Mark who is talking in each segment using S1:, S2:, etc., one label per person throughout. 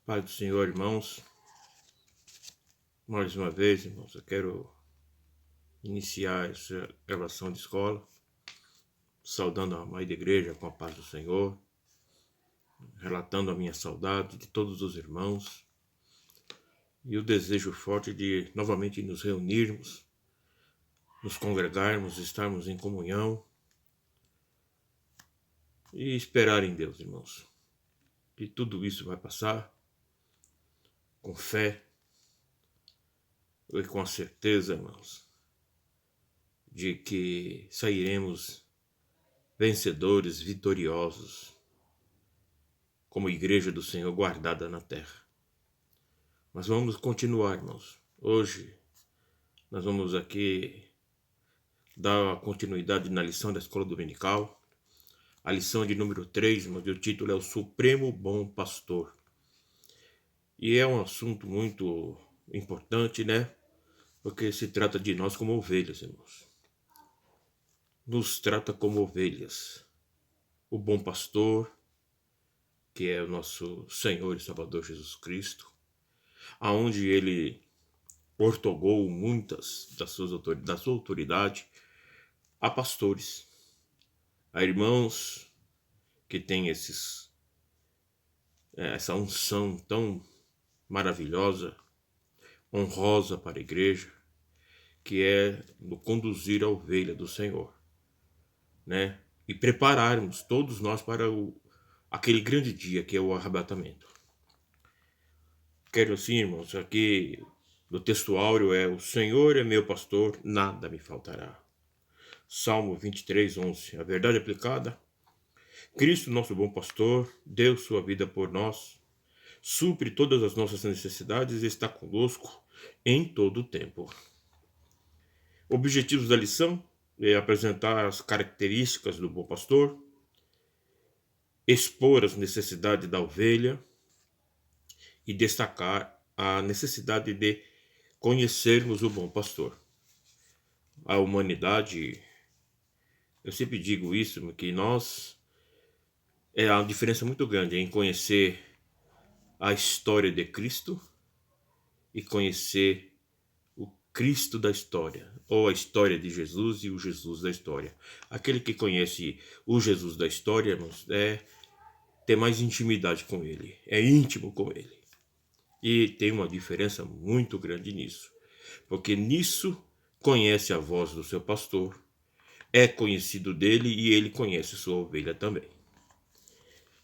S1: Pai do Senhor, irmãos, mais uma vez, irmãos, eu quero iniciar essa gravação de escola, saudando a mãe da igreja com a paz do Senhor, relatando a minha saudade de todos os irmãos e o desejo forte de novamente nos reunirmos, nos congregarmos, estarmos em comunhão e esperar em Deus, irmãos. Que tudo isso vai passar com fé e com a certeza, irmãos, de que sairemos vencedores, vitoriosos, como igreja do Senhor guardada na terra. Mas vamos continuar, irmãos. Hoje nós vamos aqui dar continuidade na lição da escola dominical. A lição de número 3, irmãos, e o título é o Supremo Bom Pastor. E é um assunto muito importante, né? Porque se trata de nós como ovelhas, irmãos. Nos trata como ovelhas. O bom pastor, que é o nosso Senhor e Salvador Jesus Cristo, aonde ele ortogou muitas da sua autoridade a pastores, a irmãos que têm essa unção tão maravilhosa, honrosa para a igreja, que é no conduzir a ovelha do Senhor, né? E prepararmos todos nós para aquele grande dia que é o arrebatamento. Quero assim, irmãos, aqui do texto áureo é: o Senhor é meu pastor, nada me faltará. Salmo 23, 11. A verdade aplicada: Cristo, nosso bom pastor, deu sua vida por nós, supre todas as nossas necessidades e está conosco em todo o tempo. Objetivos da lição é apresentar as características do bom pastor, expor as necessidades da ovelha e destacar a necessidade de conhecermos o bom pastor. A humanidade, eu sempre digo isso, que há uma diferença muito grande em conhecer a história de Cristo e conhecer o Cristo da história, ou a história de Jesus e o Jesus da história. Aquele que conhece o Jesus da história, irmãos, tem mais intimidade com ele, é íntimo com ele. E tem uma diferença muito grande nisso, porque nisso conhece a voz do seu pastor, é conhecido dele e ele conhece sua ovelha também.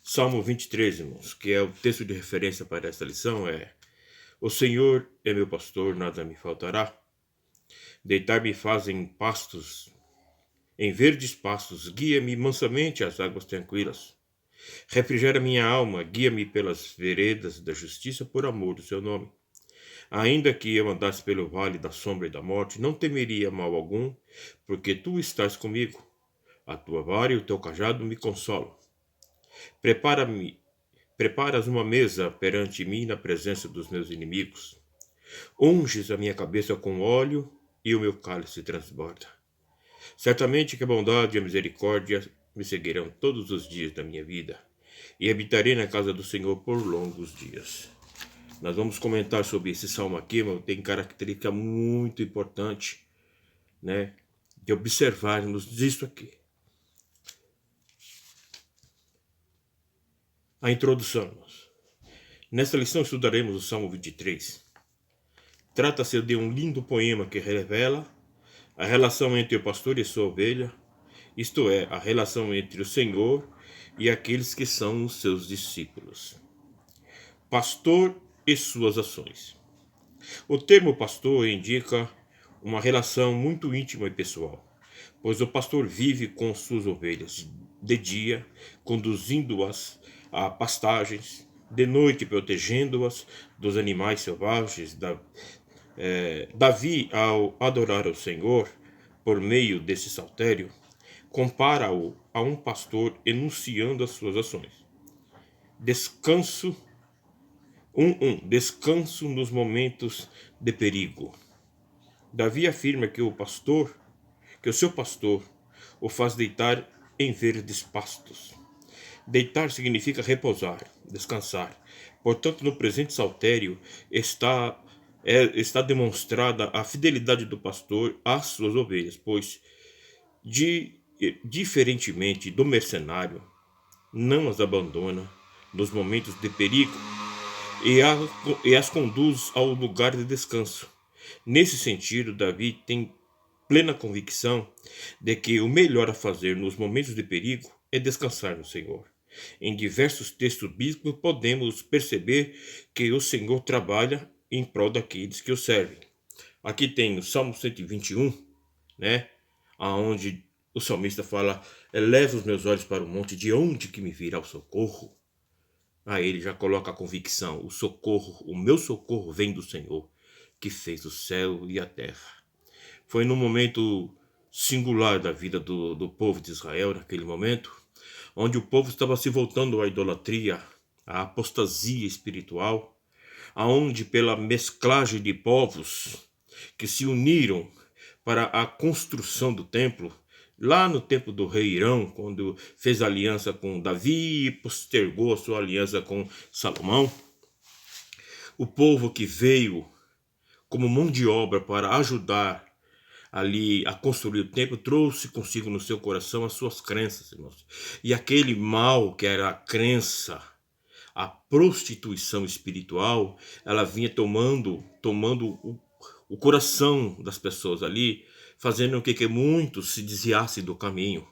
S1: Salmo 23, irmãos, que é o texto de referência para esta lição, é: o Senhor é meu pastor, nada me faltará. Deitar-me faz em verdes pastos, guia-me mansamente às águas tranquilas. Refrigera minha alma, guia-me pelas veredas da justiça por amor do seu nome. Ainda que eu andasse pelo vale da sombra e da morte, não temeria mal algum, porque tu estás comigo. A tua vara e o teu cajado me consolam. Preparas uma mesa perante mim na presença dos meus inimigos. Unges a minha cabeça com óleo e o meu cálice transborda. Certamente que a bondade e a misericórdia me seguirão todos os dias da minha vida, e habitarei na casa do Senhor por longos dias. Nós vamos comentar sobre esse salmo aqui, mas tem característica muito importante, né, de observarmos disso aqui. A introdução, irmãos. Nesta lição estudaremos o Salmo 23. Trata-se de um lindo poema que revela a relação entre o pastor e sua ovelha, isto é, a relação entre o Senhor e aqueles que são os seus discípulos. Pastor e suas ações. O termo pastor indica uma relação muito íntima e pessoal, pois o pastor vive com suas ovelhas de dia, conduzindo-as a pastagens, de noite protegendo-as dos animais selvagens. Davi, ao adorar o Senhor por meio desse saltério, compara-o a um pastor enunciando as suas ações. Descanso nos momentos de perigo. Davi afirma que o seu pastor o faz deitar em verdes pastos. Deitar significa repousar, descansar. Portanto, no presente saltério está demonstrada a fidelidade do pastor às suas ovelhas, pois, diferentemente do mercenário, não as abandona nos momentos de perigo e as conduz ao lugar de descanso. Nesse sentido, Davi tem plena convicção de que o melhor a fazer nos momentos de perigo é descansar no Senhor. Em diversos textos bíblicos podemos perceber que o Senhor trabalha em prol daqueles que o servem. Aqui tem o Salmo 121, né, aonde o salmista fala: eleva os meus olhos para o monte, de onde que me virá o socorro? Aí ele já coloca a convicção: o meu socorro vem do Senhor, que fez o céu e a terra. Foi num momento singular da vida do povo de Israel, naquele momento, onde o povo estava se voltando à idolatria, à apostasia espiritual, aonde pela mesclagem de povos que se uniram para a construção do templo, lá no tempo do rei Irão, quando fez aliança com Davi e postergou a sua aliança com Salomão, o povo que veio como mão de obra para ajudar ali a construir o templo, trouxe consigo no seu coração as suas crenças, irmãos. E aquele mal que era a crença, a prostituição espiritual, ela vinha tomando o coração das pessoas ali, fazendo com que muitos se desviassem do caminho,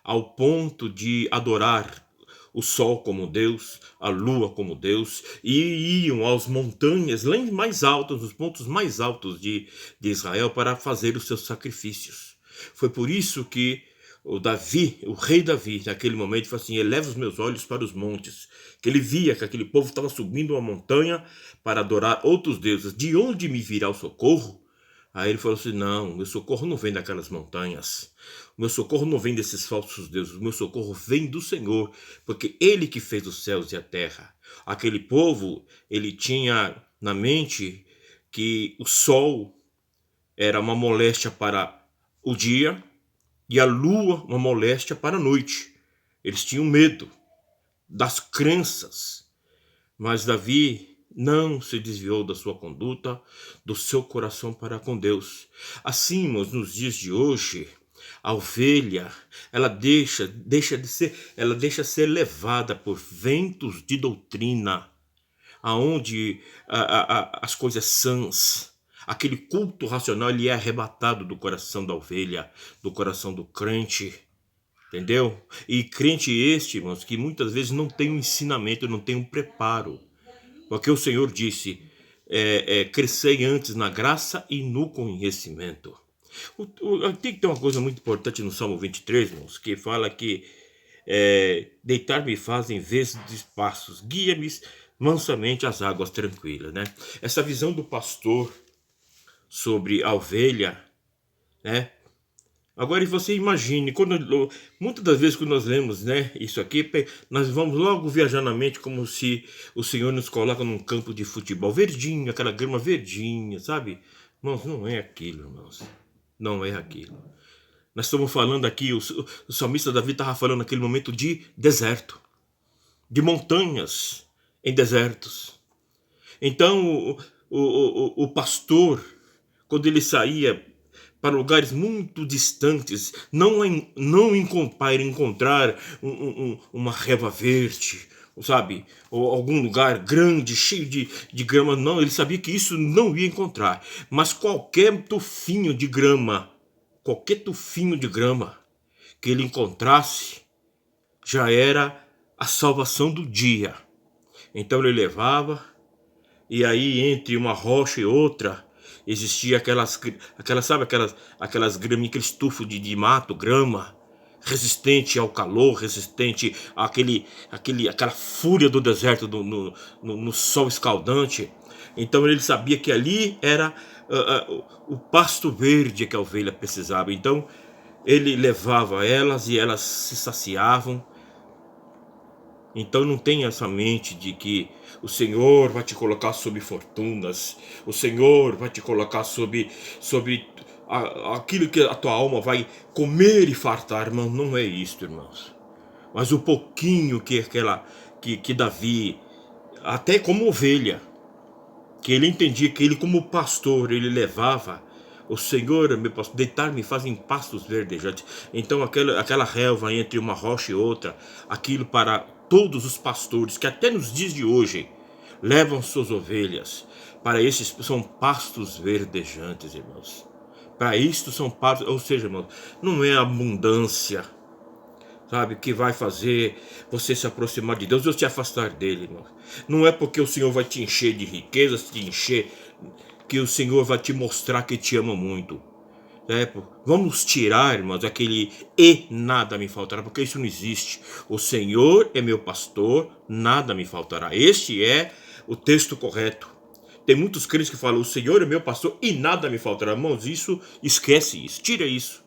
S1: ao ponto de adorar o sol como Deus, a lua como Deus, e iam às montanhas lá mais altas, nos pontos mais altos de Israel, para fazer os seus sacrifícios. Foi por isso que o rei Davi, naquele momento, falou assim: eleva os meus olhos para os montes, que ele via que aquele povo estava subindo uma montanha para adorar outros deuses. De onde me virá o socorro? Aí ele falou assim: não, meu socorro não vem daquelas montanhas, o meu socorro não vem desses falsos deuses, o meu socorro vem do Senhor, porque ele que fez os céus e a terra. Aquele povo, ele tinha na mente que o sol era uma moléstia para o dia e a lua uma moléstia para a noite. Eles tinham medo das crenças, mas Davi não se desviou da sua conduta, do seu coração para com Deus. Assim, irmãos, nos dias de hoje, a ovelha, ela deixa ser levada por ventos de doutrina, aonde as coisas sãs, aquele culto racional, ele é arrebatado do coração da ovelha, do coração do crente. Entendeu? E crente este, irmãos, que muitas vezes não tem um ensinamento, não tem um preparo. Porque o Senhor disse: crescei antes na graça e no conhecimento. Tem que ter uma coisa muito importante no Salmo 23, irmãos, que fala que deitar-me faz em vez de passos, guia-me mansamente às águas tranquilas, né? Essa visão do pastor sobre a ovelha, né? Agora você imagine, muitas das vezes que nós lemos, né, isso aqui, nós vamos logo viajar na mente como se o Senhor nos coloca num campo de futebol verdinho, aquela grama verdinha, sabe? Irmãos, não é aquilo, irmãos. Não é aquilo. Nós estamos falando aqui, o salmista Davi estava falando naquele momento de deserto, de montanhas em desertos. Então, o pastor, quando ele saía para lugares muito distantes, não para encontrar uma relva verde, sabe? Ou algum lugar grande, cheio de grama. Não, ele sabia que isso não ia encontrar. Mas qualquer tufinho de grama que ele encontrasse, já era a salvação do dia. Então ele levava, e aí entre uma rocha e outra, existia aquelas graminhas, aquele estufo de mato, grama, resistente ao calor, resistente àquela fúria do deserto no sol escaldante. Então ele sabia que ali era o pasto verde que a ovelha precisava. Então ele levava elas e elas se saciavam. Então não tenha essa mente de que o Senhor vai te colocar sobre fortunas, o Senhor vai te colocar sobre aquilo que a tua alma vai comer e fartar, irmão. Não é isso, irmãos. Mas o pouquinho que Davi, até como ovelha, que ele entendia que ele como pastor, ele levava, o Senhor, meu pastor, deitar-me faz em pastos verdejantes. Então aquela relva entre uma rocha e outra, aquilo para todos os pastores, que até nos dias de hoje, levam suas ovelhas, para esses são pastos verdejantes, irmãos. Para isto são pastos, ou seja, irmãos, não é abundância, sabe, que vai fazer você se aproximar de Deus ou se afastar dele, irmão. Não é porque o Senhor vai te encher de riquezas, te encher, que o Senhor vai te mostrar que te ama muito. Vamos tirar, irmãos, aquele e nada me faltará, porque isso não existe. O Senhor é meu pastor, nada me faltará. Este é o texto correto. Tem muitos crentes que falam, o Senhor é meu pastor e nada me faltará. Irmãos, isso, esquece isso, tira isso.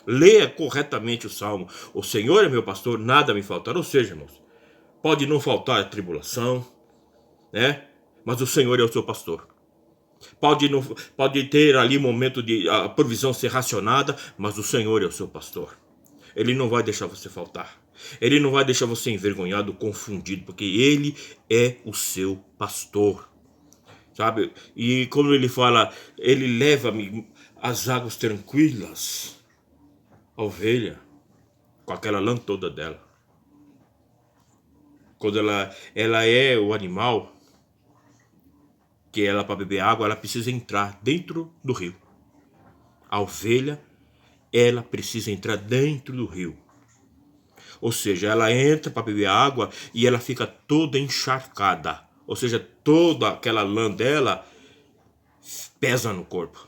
S1: Leia corretamente o Salmo. O Senhor é meu pastor, nada me faltará. Ou seja, irmãos, pode não faltar a tribulação, né? Mas o Senhor é o seu pastor. Pode ter ali momento de a provisão ser racionada, mas o Senhor é o seu pastor. Ele não vai deixar você faltar. Ele não vai deixar você envergonhado, confundido, porque ele é o seu pastor. Sabe? E como ele fala, ele leva-me às águas tranquilas. A ovelha, com aquela lã toda dela. Quando ela é o animal, que ela para beber água, ela precisa entrar dentro do rio. A ovelha, ela precisa entrar dentro do rio. Ou seja, ela entra para beber água e ela fica toda encharcada. Ou seja, toda aquela lã dela pesa no corpo.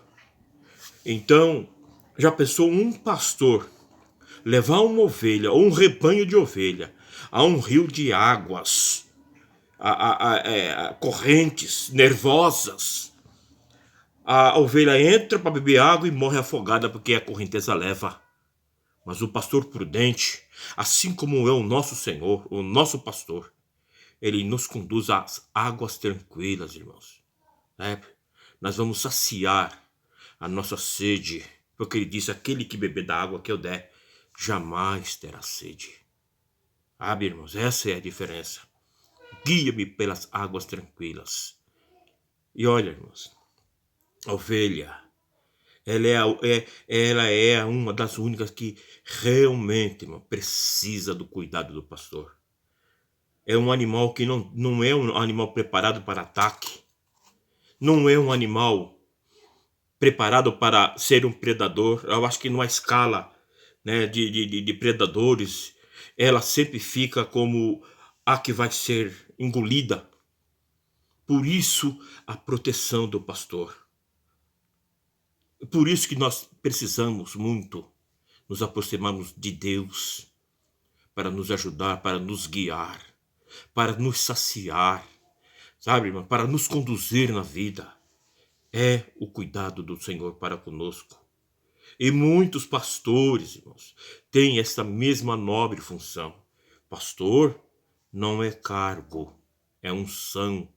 S1: Então, já pensou um pastor levar uma ovelha ou um rebanho de ovelha a um rio de águas, a correntes nervosas? A ovelha entra para beber água e morre afogada porque a correnteza leva. Mas o pastor prudente, assim como é o nosso Senhor, o nosso pastor, ele nos conduz às águas tranquilas, irmãos. Nós vamos saciar a nossa sede, porque ele disse, aquele que beber da água que eu der, jamais terá sede. Irmãos, essa é a diferença. Guia-me pelas águas tranquilas. E olha, irmãos, a ovelha, ela é uma das únicas que realmente, irmão, precisa do cuidado do pastor. É um animal que não é um animal preparado para ataque. Não é um animal preparado para ser um predador. Eu acho que numa escala, né, de predadores, ela sempre fica como a que vai ser engolida. Por isso, a proteção do pastor. Por isso que nós precisamos muito nos aproximarmos de Deus para nos ajudar, para nos guiar, para nos saciar, sabe, irmão? Para nos conduzir na vida. É o cuidado do Senhor para conosco. E muitos pastores, irmãos, têm essa mesma nobre função. Pastor não é cargo, é unção,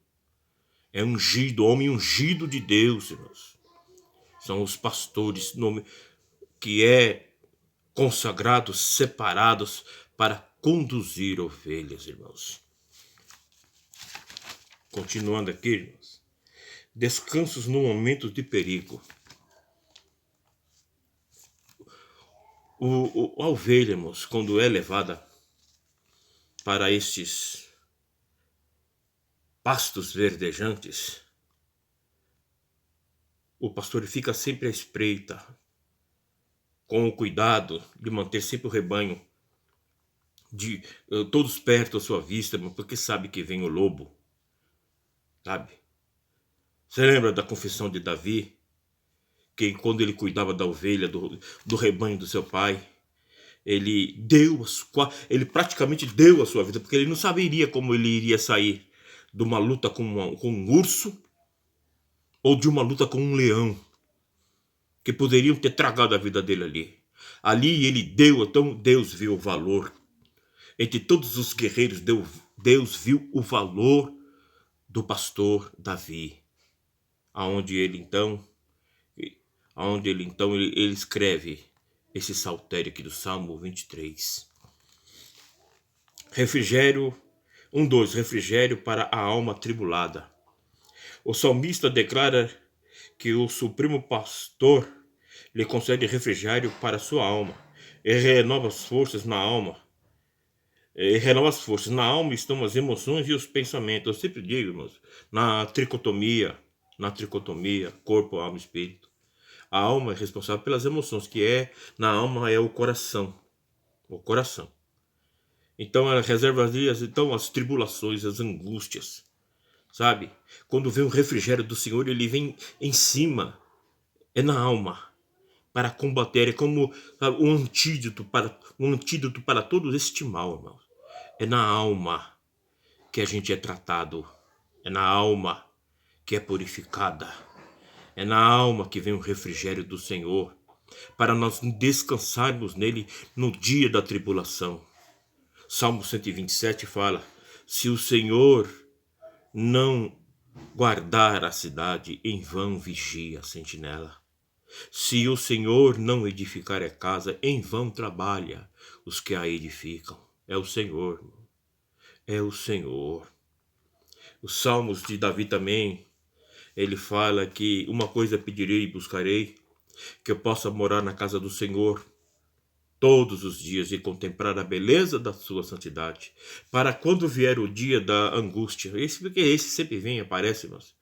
S1: é ungido, homem ungido de Deus, irmãos. São os pastores que é consagrados, separados para conduzir ovelhas, irmãos. Continuando aqui, irmãos. Descansos no momento de perigo. A ovelha, irmãos, quando é levada para estes pastos verdejantes, o pastor fica sempre à espreita, com o cuidado de manter sempre o rebanho de todos perto à sua vista, porque sabe que vem o lobo, sabe? Você lembra da confissão de Davi, que quando ele cuidava da ovelha, do rebanho do seu pai, ele praticamente deu a sua vida, porque ele não saberia como ele iria sair de uma luta com um urso ou de uma luta com um leão, que poderiam ter tragado a vida dele ali. Ali ele deu, então Deus viu o valor. Entre todos os guerreiros, Deus viu o valor do pastor Davi. Aonde ele então ele escreve esse saltério aqui do Salmo 23. Refrigério, 1:2, refrigério para a alma atribulada. O salmista declara que o Supremo Pastor lhe concede refrigério para sua alma e renova as forças na alma. E renova as forças. Na alma estão as emoções e os pensamentos. Eu sempre digo, irmãos, na tricotomia, corpo, alma e espírito. A alma é responsável pelas emoções, na alma é o coração. O coração. Então ela reserva então, as tribulações, as angústias. Sabe? Quando vem o refrigério do Senhor, ele vem em cima. É na alma. Para combater. É como, sabe, um antídoto para todo este mal, irmãos. É na alma que a gente é tratado. É na alma que é purificada. É na alma que vem o refrigério do Senhor. Para nós descansarmos nele no dia da tribulação. Salmo 127 fala: se o Senhor não guardar a cidade, em vão vigia a sentinela. Se o Senhor não edificar a casa, em vão trabalha os que a edificam. É o Senhor. É o Senhor. Os Salmos de Davi também, ele fala que uma coisa pedirei e buscarei, que eu possa morar na casa do Senhor todos os dias e contemplar a beleza da sua santidade, para quando vier o dia da angústia, porque esse sempre vem e aparece, mas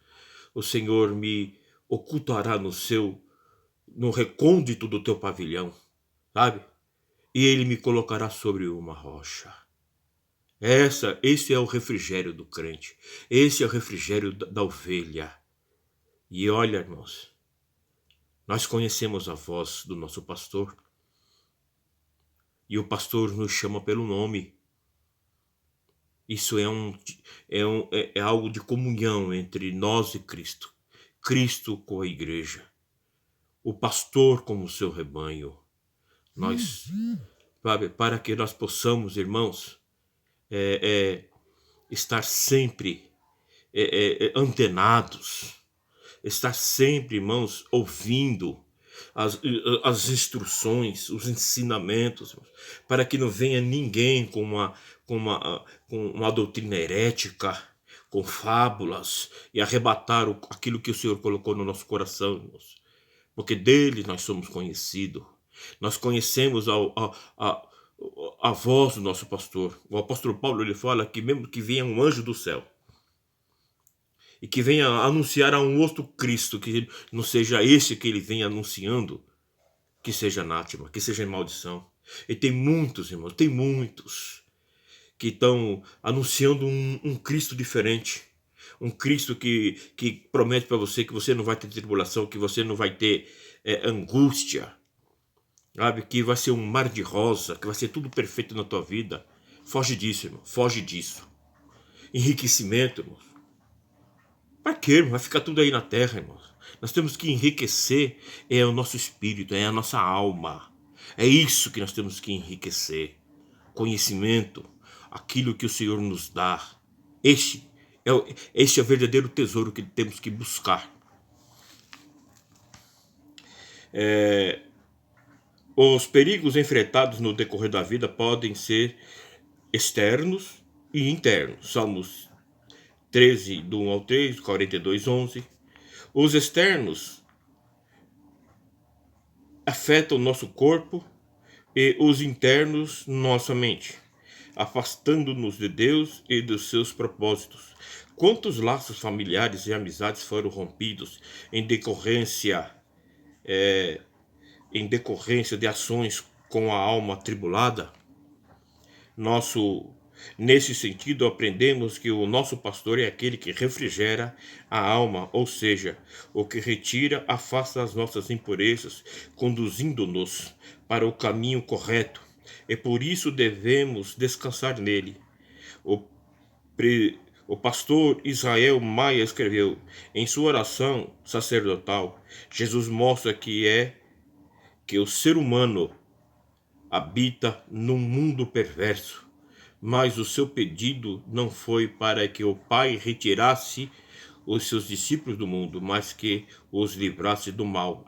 S1: o Senhor me ocultará no recôndito do teu pavilhão, sabe? E ele me colocará sobre uma rocha. Esse é o refrigério do crente. Esse é o refrigério da ovelha. E olha, irmãos, nós conhecemos a voz do nosso pastor. E o pastor nos chama pelo nome. Isso é algo de comunhão entre nós e Cristo. Cristo com a igreja. O pastor como o seu rebanho. Nós, sabe, para que nós possamos, irmãos, estar sempre antenados, estar sempre, irmãos, ouvindo as instruções, os ensinamentos, para que não venha ninguém com uma doutrina herética, com fábulas, e arrebatar aquilo que o Senhor colocou no nosso coração, irmãos. Porque dele nós somos conhecidos. Nós conhecemos a voz do nosso pastor. O apóstolo Paulo, ele fala que mesmo que venha um anjo do céu e que venha anunciar a um outro Cristo, que não seja esse que ele vem anunciando, que seja anátema, que seja maldição. E tem muitos, irmãos, tem muitos que estão anunciando um Cristo diferente. Um Cristo que promete para você que você não vai ter tribulação, que você não vai ter angústia, sabe? Que vai ser um mar de rosa, que vai ser tudo perfeito na tua vida. Foge disso, irmão, foge disso. Enriquecimento, irmãos. Para quê, irmão? Vai ficar tudo aí na terra, irmãos. Nós temos que enriquecer o nosso espírito, a nossa alma. É isso que nós temos que enriquecer. Conhecimento, aquilo que o Senhor nos dá. Este é o verdadeiro tesouro que temos que buscar. Os perigos enfrentados no decorrer da vida podem ser externos e internos. Salmos 13, do 1 ao 3, 42, 11. Os externos afetam o nosso corpo e os internos nossa mente, afastando-nos de Deus e dos seus propósitos. Quantos laços familiares e amizades foram rompidos em decorrência de ações com a alma atribulada? Nesse sentido, aprendemos que o nosso pastor é aquele que refrigera a alma, ou seja, o que retira, afasta as nossas impurezas, conduzindo-nos para o caminho correto. E por isso devemos descansar nele. O pastor Israel Maia escreveu em sua oração sacerdotal: Jesus mostra que o ser humano habita num mundo perverso, mas o seu pedido não foi para que o Pai retirasse os seus discípulos do mundo, mas que os livrasse do mal.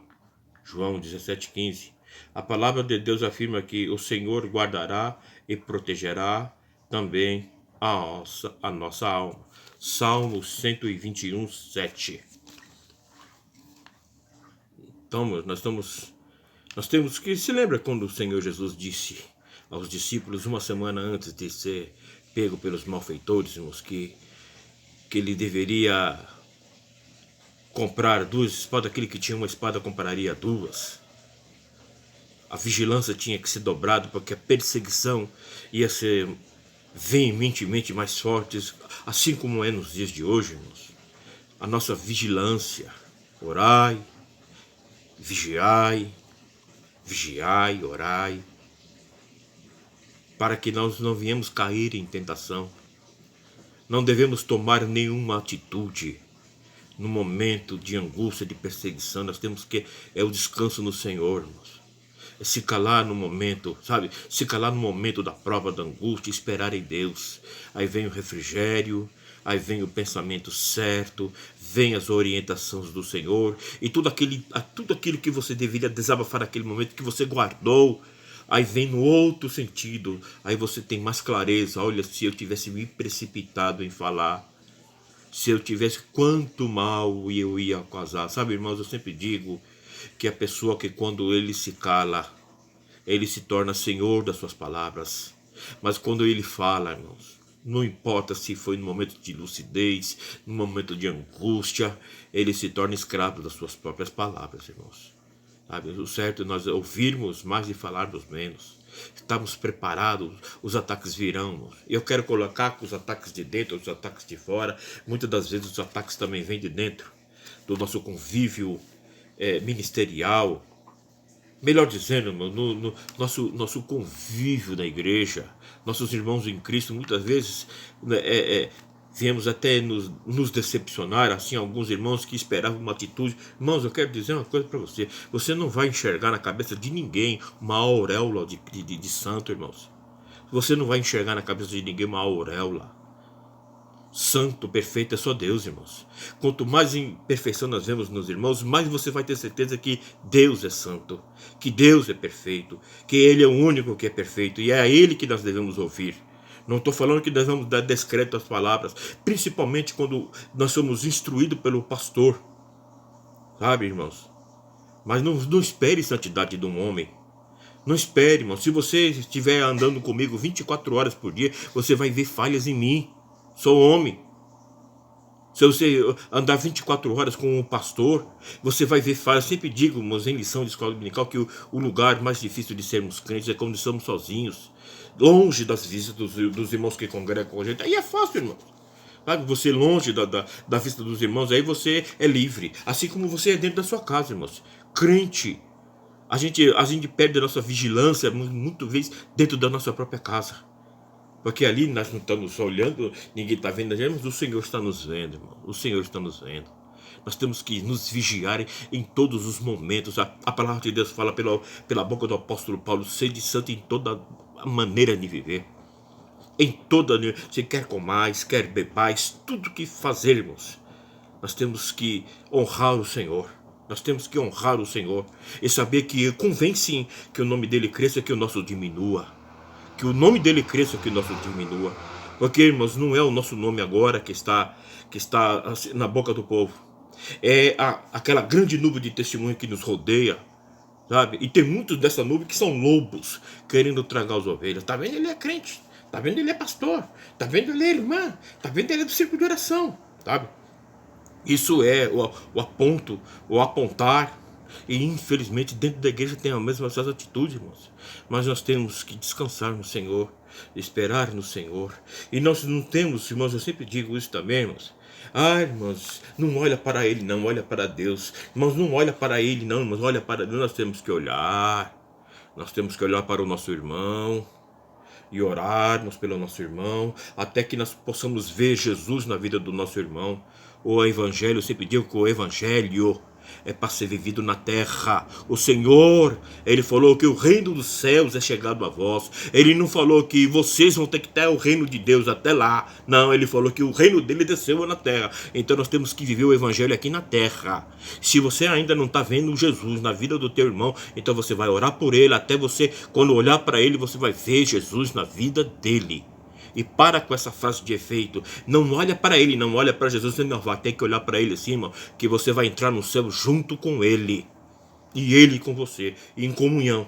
S1: João 17,15. A palavra de Deus afirma que o Senhor guardará e protegerá também a nossa alma. Salmo 121, 7. Então, nós temos que, se lembra quando o Senhor Jesus disse aos discípulos, uma semana antes de ser pego pelos malfeitores, irmãos, que ele deveria comprar 2 espadas, aquele que tinha uma espada compraria 2. A vigilância tinha que ser dobrada, porque a perseguição ia ser veementemente mais forte, assim como é nos dias de hoje, irmãos. A nossa vigilância, orai, vigiai, orai, para que nós não venhamos cair em tentação. Não devemos tomar nenhuma atitude no momento de angústia, de perseguição. Nós temos que, é o descanso no Senhor, irmãos. É se calar no momento, sabe? Se calar no momento da prova, da angústia, esperar em Deus. Aí vem o refrigério, aí vem o pensamento certo, vem as orientações do Senhor, e tudo aquilo que você deveria desabafar naquele momento, que você guardou, aí vem no outro sentido, aí você tem mais clareza. Olha, se eu tivesse me precipitado em falar, se eu tivesse, quanto mal eu ia causar. Sabe, irmãos, eu sempre digo que a pessoa que, quando ele se cala, ele se torna senhor das suas palavras. Mas quando ele fala, irmãos, não importa se foi no momento de lucidez, no momento de angústia, ele se torna escravo das suas próprias palavras, irmãos. Sabe, o certo é nós ouvirmos mais e falarmos menos. Estamos preparados, os ataques virão, irmãos. Eu quero colocar os ataques de dentro, os ataques de fora. Muitas das vezes os ataques também vêm de dentro do nosso convívio ministerial, melhor dizendo, no nosso convívio na igreja. Nossos irmãos em Cristo, muitas vezes, viemos até nos decepcionar, assim, alguns irmãos que esperavam uma atitude. Irmãos, eu quero dizer uma coisa para você: você não vai enxergar na cabeça de ninguém uma auréola de santo, irmãos. Você não vai enxergar na cabeça de ninguém uma auréola. Santo, perfeito é só Deus, irmãos. Quanto mais imperfeição nós vemos nos irmãos, mais você vai ter certeza que Deus é santo, que Deus é perfeito, que Ele é o único que é perfeito, e é a Ele que nós devemos ouvir. Não estou falando que nós vamos dar descrédito às palavras, principalmente quando nós somos instruídos pelo pastor, sabe, irmãos? Mas não espere santidade de um homem. Não espere, irmão. Se você estiver andando comigo 24 horas por dia, você vai ver falhas em mim. Sou homem. Se você andar 24 horas com um pastor, você vai ver falhas. Eu sempre digo, irmãos, em lição de escola dominical, que o lugar mais difícil de sermos crentes é quando estamos sozinhos, longe das visitas dos irmãos que congregam com a gente. Aí é fácil, irmão. Sabe, você longe da vista dos irmãos, aí você é livre. Assim como você é dentro da sua casa, irmãos. Crente, a gente perde a nossa vigilância muitas vezes dentro da nossa própria casa. Porque ali nós não estamos só olhando, ninguém está vendo a gente, mas o Senhor está nos vendo, irmão. O Senhor está nos vendo. Nós temos que nos vigiar em todos os momentos. A palavra de Deus fala pela boca do apóstolo Paulo: sede santo em toda a maneira de viver. Em toda, se quer comais, quer bebais, tudo que fazermos, nós temos que honrar o Senhor. Nós temos que honrar o Senhor e saber que convém sim que o nome dele cresça, que o nosso diminua. Que o nome dele cresça, que o nosso diminua. Porque, irmãos, não é o nosso nome agora que está na boca do povo. É aquela grande nuvem de testemunho que nos rodeia, sabe? E tem muitos dessa nuvem que são lobos querendo tragar as ovelhas. Tá vendo? Ele é crente. Tá vendo? Ele é pastor. Tá vendo? Ele é irmã. Tá vendo? Ele é do círculo de oração, sabe? Isso é o apontar. E infelizmente dentro da igreja tem a mesma essas atitudes, irmãos. Mas nós temos que descansar no Senhor, esperar no Senhor. E nós não temos, irmãos, eu sempre digo isso também, irmãos. Irmãos, não olha para ele não, olha para Deus. Irmãos, não olha para ele não, irmãos, olha para Deus. Nós temos que olhar. Nós temos que olhar para o nosso irmão e orarmos pelo nosso irmão, até que nós possamos ver Jesus na vida do nosso irmão. O evangelho, eu sempre digo que o evangelho é para ser vivido na terra. O Senhor, ele falou que o reino dos céus é chegado a vós. Ele não falou que vocês vão ter que ter o reino de Deus até lá. Não, ele falou que o reino dele desceu na terra. Então nós temos que viver o evangelho aqui na terra. Se você ainda não está vendo Jesus na vida do teu irmão, então você vai orar por ele, até você, quando olhar para ele, você vai ver Jesus na vida dele. E para com essa frase de efeito. Não olha para ele, não olha para Jesus. Você não vai ter que olhar para ele assim, irmão, que você vai entrar no céu junto com ele. E ele com você, em comunhão.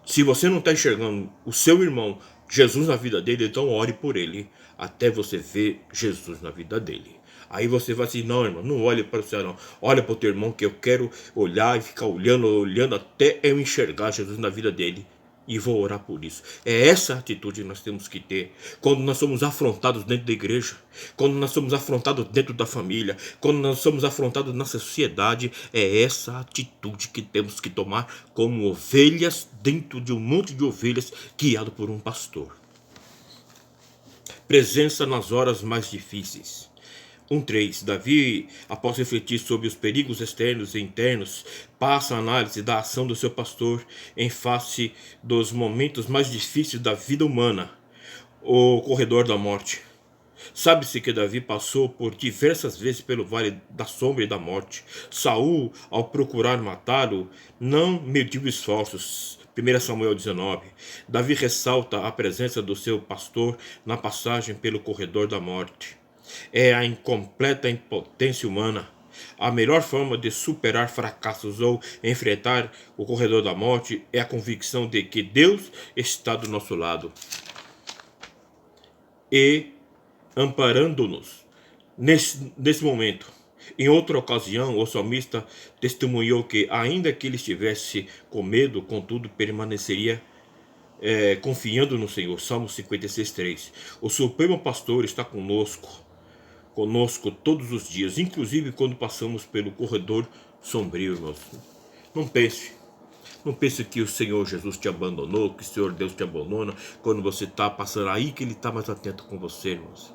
S1: Se você não está enxergando o seu irmão, Jesus na vida dele, então ore por ele, até você ver Jesus na vida dele. Aí você vai assim, não, irmão, não olhe para o céu, não. Olha para o teu irmão, que eu quero olhar e ficar olhando até eu enxergar Jesus na vida dele. E vou orar por isso. É essa atitude que nós temos que ter quando nós somos afrontados dentro da igreja, quando nós somos afrontados dentro da família, quando nós somos afrontados na sociedade. É essa atitude que temos que tomar como ovelhas dentro de um monte de ovelhas guiado por um pastor. Presença nas horas mais difíceis. 1:3. Davi, após refletir sobre os perigos externos e internos, passa a análise da ação do seu pastor em face dos momentos mais difíceis da vida humana, o corredor da morte. Sabe-se que Davi passou por diversas vezes pelo vale da sombra e da morte. Saul, ao procurar matá-lo, não mediu esforços. 1 Samuel 19. Davi ressalta a presença do seu pastor na passagem pelo corredor da morte. É a incompleta impotência humana. A melhor forma de superar fracassos ou enfrentar o corredor da morte é a convicção de que Deus está do nosso lado e amparando-nos nesse momento. Em outra ocasião, o salmista testemunhou que, ainda que ele estivesse com medo, contudo permaneceria confiando no Senhor. Salmo 56:3. O Supremo Pastor está conosco todos os dias, inclusive quando passamos pelo corredor sombrio, irmãos. Não pense que o Senhor Jesus te abandonou, que o Senhor Deus te abandona quando você está passando aí, que Ele está mais atento com você, irmãos.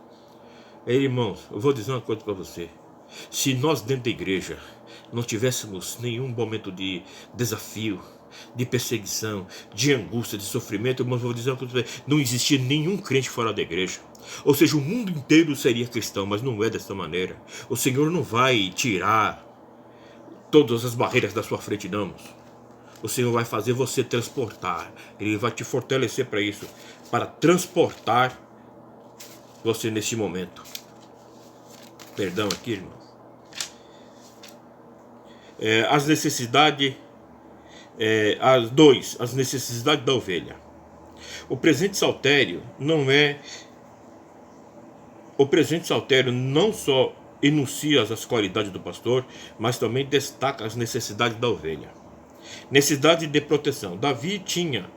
S1: Irmãos, eu vou dizer uma coisa para você. Se nós dentro da igreja não tivéssemos nenhum momento de desafio, de perseguição, de angústia, de sofrimento, irmãos, eu vou dizer uma coisa para você. Não existia nenhum crente fora da igreja. Ou seja, o mundo inteiro seria cristão, mas não é dessa maneira. O Senhor não vai tirar todas as barreiras da sua frente, não, irmãos. O Senhor vai fazer você transportar. Ele vai te fortalecer para isso, para transportar você nesse momento. Perdão aqui, irmãos. As necessidades. As necessidades da ovelha. O presente saltério não só enuncia as qualidades do pastor, mas também destaca as necessidades da ovelha. Necessidade de proteção. Davi tinha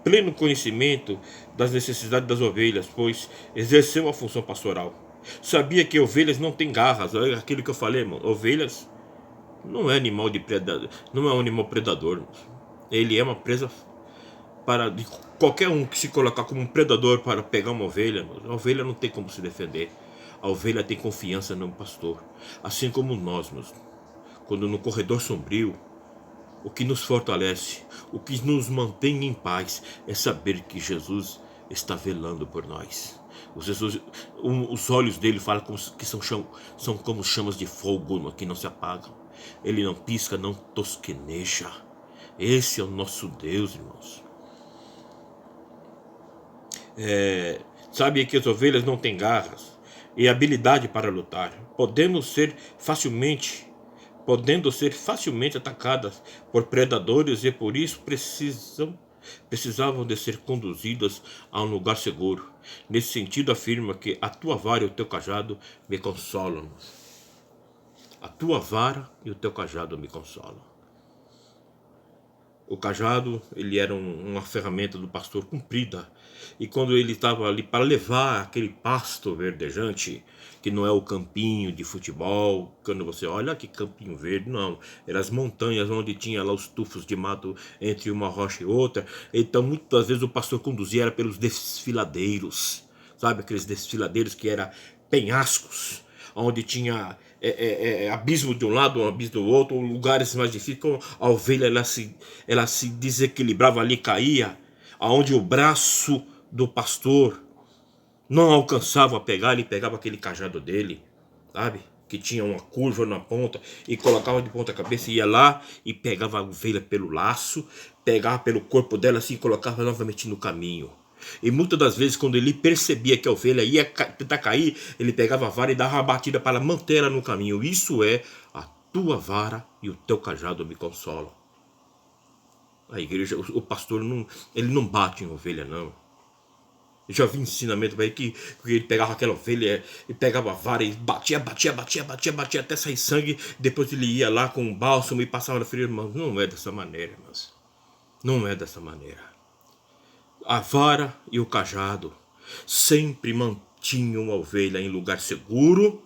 S1: pleno conhecimento das necessidades das ovelhas, pois exerceu a função pastoral. Sabia que ovelhas não têm garras. Olha aquilo que eu falei, irmão. Ovelhas não é animal de predador, não é um animal predador, irmão. Ele é uma presa de qualquer um que se colocar como um predador para pegar uma ovelha. Irmão. A ovelha não tem como se defender. A ovelha tem confiança no pastor, assim como nós, irmãos. Quando no corredor sombrio, o que nos fortalece, o que nos mantém em paz, é saber que Jesus está velando por nós. Os olhos dele falam que são como chamas de fogo que não se apagam. Ele não pisca, não tosqueneja. Esse é o nosso Deus, irmãos. Sabe que as ovelhas não têm garras e habilidade para lutar, podendo ser facilmente atacadas por predadores, e por isso precisavam de ser conduzidas a um lugar seguro. Nesse sentido, afirma que a tua vara e o teu cajado me consolam. A tua vara e o teu cajado me consolam. O cajado, ele era uma ferramenta do pastor comprida. E quando ele estava ali para levar aquele pasto verdejante, que não é o campinho de futebol, quando você olha que campinho verde, não. Eram as montanhas onde tinha lá os tufos de mato entre uma rocha e outra. Então muitas vezes o pastor conduzia era pelos desfiladeiros. Sabe aqueles desfiladeiros que eram penhascos, onde tinha abismo de um lado, um abismo do outro, lugares mais difíceis. A ovelha ela se desequilibrava ali, caía, aonde o braço do pastor não alcançava a pegar, ele pegava aquele cajado dele, sabe? Que tinha uma curva na ponta, e colocava de ponta cabeça, ia lá e pegava a ovelha pelo laço, pegava pelo corpo dela assim, e colocava novamente no caminho. E muitas das vezes, quando ele percebia que a ovelha ia tentar cair, ele pegava a vara e dava uma batida para manter ela no caminho. Isso é: a tua vara e o teu cajado me consolam. A igreja, o pastor, ele não bate em ovelha, não. Eu já vi ensinamento para ele que ele pegava aquela ovelha e pegava a vara e batia até sair sangue. Depois ele ia lá com um bálsamo e passava na ferida. Irmãos, não é dessa maneira, irmãos. Não é dessa maneira. A vara e o cajado sempre mantinham a ovelha em lugar seguro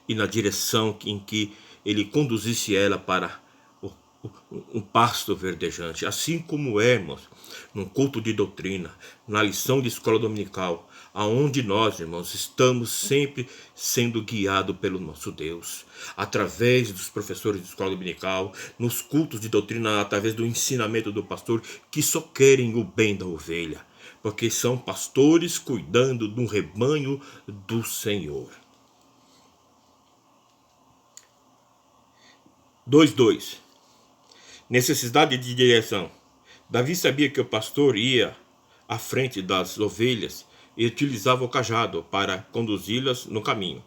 S1: e na direção em que ele conduzisse ela para um pasto verdejante. Assim como é, irmãos, num culto de doutrina, na lição de escola dominical, aonde nós, irmãos, estamos sempre sendo guiados pelo nosso Deus, através dos professores de escola dominical, nos cultos de doutrina, através do ensinamento do pastor, que só querem o bem da ovelha, porque são pastores cuidando de um rebanho do Senhor. 2:2. Necessidade de direção. Davi sabia que o pastor ia à frente das ovelhas e utilizava o cajado para conduzi-las no caminho.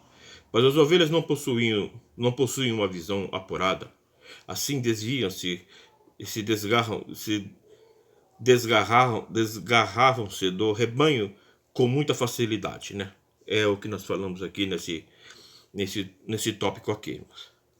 S1: Mas as ovelhas não possuem uma visão apurada. Assim desviam-se e se desgarravam-se do rebanho com muita facilidade, né? É o que nós falamos aqui nesse tópico aqui.